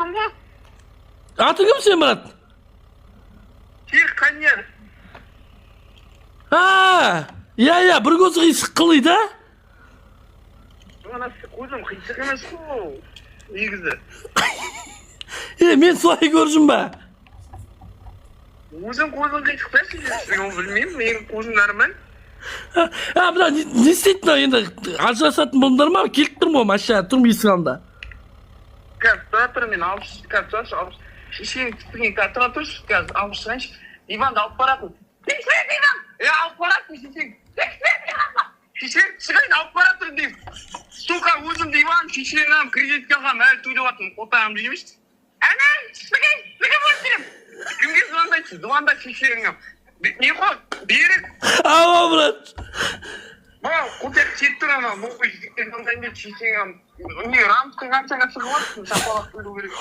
Ағам ба? Аты кім сен, брат? Тек қанер. Иә, бір көзі қисық қылыйды, а? Анасы көзім қисық емес қой. Негізі. Мен солай көржім ба? Өзің көзің қисық та сен оны білмеймін. Менің көзім нормаль. Мына не істейтін енді ажырасатын болыңдар ма? Келіп тұрмын ғой машина, тұрмын есік алдында. Қазір тұра тұр, мен алып шығайыншы. Шешең түспеген қазір тұра тұршы, қазір алып шығайыншы. Иванды алып баратын. Тексерет, Иван! Алып баратын шешең. Тексерет, Иванға! Шешең шығайын алып баратын деймін. Сука, өзімді Иван шешеңнен кредитке алғам, әлі төлеп жатырмын. Отағым деймішті. Әне, шығайын, бөлтірем. Кімге звондайсыз? Звонда шешеңнен. Не қой, берік. Ау, брат. Бау, құтек сеттір ана, бұл жігіттен звондайын деп шешеңнен. Не, рамыстың қаншаға шығып жатсың, шапалақ білу керек.